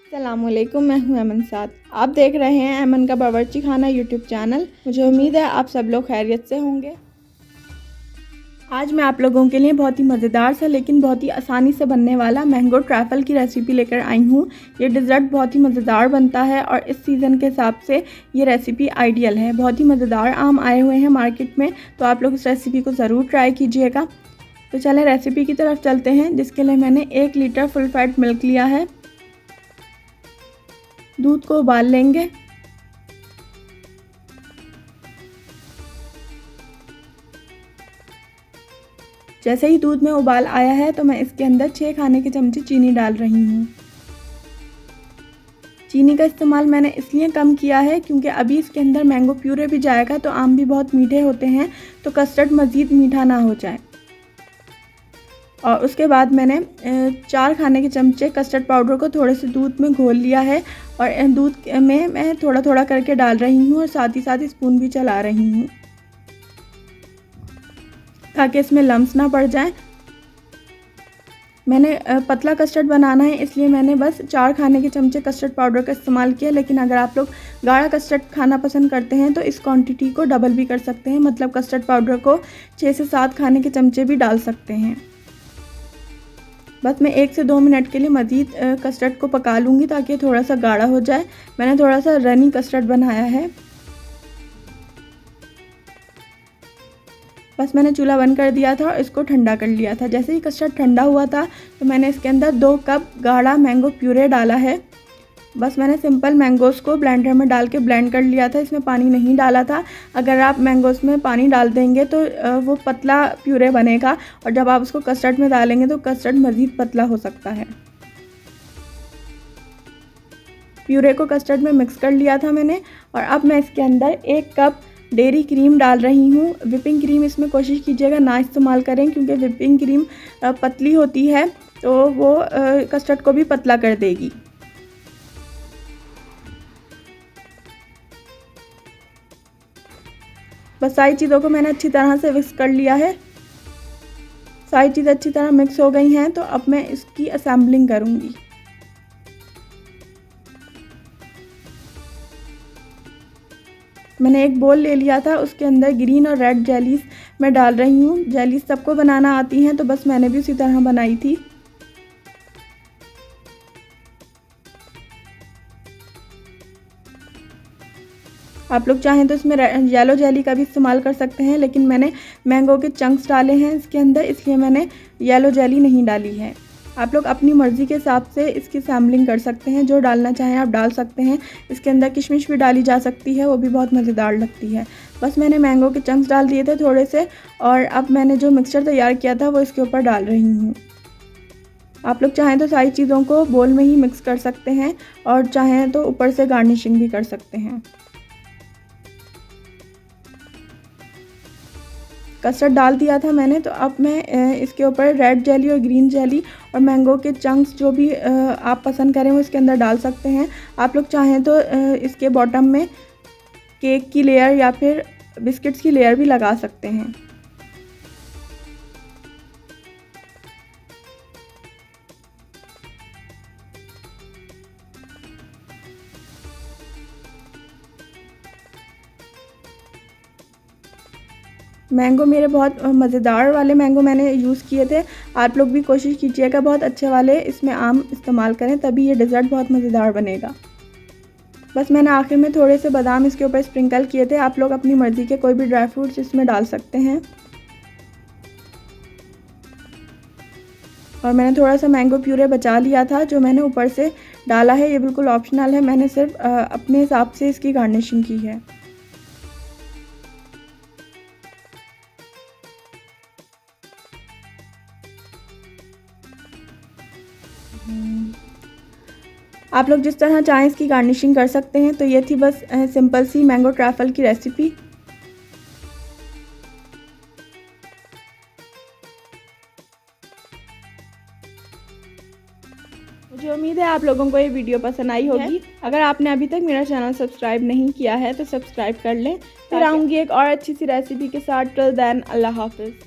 अस्सलामुअलैकुम, मैं हूं अमन साद। आप देख रहे हैं अमन का बावर्ची खाना यूट्यूब चैनल। मुझे उम्मीद है आप सब लोग खैरियत से होंगे। आज मैं आप लोगों के लिए बहुत ही मज़ेदार सा लेकिन बहुत ही आसानी से बनने वाला मैंगो ट्रैफल की रेसिपी लेकर आई हूँ। ये डिज़र्ट बहुत ही मज़ेदार बनता है और इस सीज़न के हिसाब से ये रेसिपी आइडियल है। बहुत ही मज़ेदार आम आए हुए हैं मार्केट में, तो आप लोग इस रेसिपी को ज़रूर ट्राई कीजिएगा। तो चलें रेसिपी की तरफ चलते हैं, जिसके लिए मैंने 1 लीटर फुल फैट मिल्क लिया है। दूध को उबाल लेंगे। जैसे ही दूध में उबाल आया है तो मैं इसके अंदर 6 खाने के चमचे चीनी डाल रही हूँ। चीनी का इस्तेमाल मैंने इसलिए कम किया है क्योंकि अभी इसके अंदर मैंगो प्यूरे भी जाएगा, तो आम भी बहुत मीठे होते हैं, तो कस्टर्ड मज़ीद मीठा ना हो जाए। और उसके बाद मैंने 4 खाने के चमचे कस्टर्ड पाउडर को थोड़े से दूध में घोल लिया है और दूध में मैं थोड़ा थोड़ा करके डाल रही हूँ और साथ ही साथ स्पून भी चला रही हूँ ताकि इसमें लम्स ना पड़ जाए। मैंने पतला कस्टर्ड बनाना है, इसलिए मैंने बस 4 खाने के चमचे कस्टर्ड पाउडर का इस्तेमाल किया, लेकिन अगर आप लोग गाढ़ा कस्टर्ड खाना पसंद करते हैं तो इस क्वांटिटी को डबल भी कर सकते हैं, मतलब कस्टर्ड पाउडर को 6 से 7 खाने के चमचे भी डाल सकते हैं। बस मैं 1 से 2 मिनट के लिए मज़ीद कस्टर्ड को पका लूँगी ताकि थोड़ा सा गाढ़ा हो जाए। मैंने थोड़ा सा रनी कस्टर्ड बनाया है। बस मैंने चूल्हा बंद कर दिया था और इसको ठंडा कर लिया था। जैसे ही कस्टर्ड ठंडा हुआ था तो मैंने इसके अंदर 2 कप गाढ़ा मैंगो प्यूरे डाला है। बस मैंने सिंपल मैंगोज़ को ब्लेंडर में डाल के ब्लेंड कर लिया था, इसमें पानी नहीं डाला था। अगर आप मैंगोज़ में पानी डाल देंगे तो वो पतला प्यूरे बनेगा और जब आप उसको कस्टर्ड में डालेंगे तो कस्टर्ड मज़ीद पतला हो सकता है। प्यूरे को कस्टर्ड में मिक्स कर लिया था मैंने और अब मैं इसके अंदर 1 कप डेयरी क्रीम डाल रही हूँ। विपिंग क्रीम इसमें कोशिश कीजिएगा ना इस्तेमाल करें, क्योंकि विपिंग क्रीम पतली होती है तो वो कस्टर्ड को भी पतला कर देगी। बस सारी चीज़ों को मैंने अच्छी तरह से मिक्स कर लिया है। सारी चीज़ें अच्छी तरह मिक्स हो गई हैं, तो अब मैं इसकी असेंबलिंग करूँगी। मैंने एक बोल ले लिया था, उसके अंदर ग्रीन और रेड जेलीज़ मैं डाल रही हूँ। जेलीज़ सबको बनाना आती हैं, तो बस मैंने भी उसी तरह बनाई थी। आप लोग चाहें तो इसमें येलो जेली का भी इस्तेमाल कर सकते हैं, लेकिन मैंने मैंगो के चंक्स डाले हैं इसके अंदर, इसलिए मैंने येलो जेली नहीं डाली है। आप लोग अपनी मर्ज़ी के हिसाब से इसकी सैम्पलिंग कर सकते हैं, जो डालना चाहें आप डाल सकते हैं। इसके अंदर किशमिश भी डाली जा सकती है, वो भी बहुत मज़ेदार लगती है। बस मैंने मैंगो के चंक्स डाल दिए थे थोड़े से, और अब मैंने जो मिक्सचर तैयार किया था वो इसके ऊपर डाल रही हूँ। आप लोग चाहें तो सारी चीज़ों को बोल में ही मिक्स कर सकते हैं और चाहें तो ऊपर से गार्निशिंग भी कर सकते हैं। कस्टर्ड डाल दिया था मैंने, तो अब मैं इसके ऊपर रेड जेली और ग्रीन जेली और मैंगो के चंक्स जो भी आप पसंद करें वो इसके अंदर डाल सकते हैं। आप लोग चाहें तो इसके बॉटम में केक की लेयर या फिर बिस्किट्स की लेयर भी लगा सकते हैं। मैंगो मेरे बहुत मज़ेदार वाले मैंगो मैंने यूज़ किए थे। आप लोग भी कोशिश कीजिएगा बहुत अच्छे वाले इसमें आम इस्तेमाल करें, तभी ये डिज़र्ट बहुत मज़ेदार बनेगा। बस मैंने आखिर में थोड़े से बादाम इसके ऊपर स्प्रिंकल किए थे। आप लोग अपनी मर्ज़ी के कोई भी ड्राई फ्रूट्स इसमें डाल सकते हैं। और मैंने थोड़ा सा मैंगो प्यूरे बचा लिया था जो मैंने ऊपर से डाला है। ये बिल्कुल ऑप्शनल है, मैंने सिर्फ अपने हिसाब से इसकी गार्निशिंग की है। आप लोग जिस तरह चाहें इसकी गार्निशिंग कर सकते हैं। तो ये थी बस सिंपल सी मैंगो ट्रैफल की रेसिपी। मुझे उम्मीद है आप लोगों को ये वीडियो पसंद आई होगी। अगर आपने अभी तक मेरा चैनल सब्सक्राइब नहीं किया है तो सब्सक्राइब कर लें। फिर आऊँगी एक और अच्छी सी रेसिपी के साथ। टिल देन अल्लाह हाफिज़।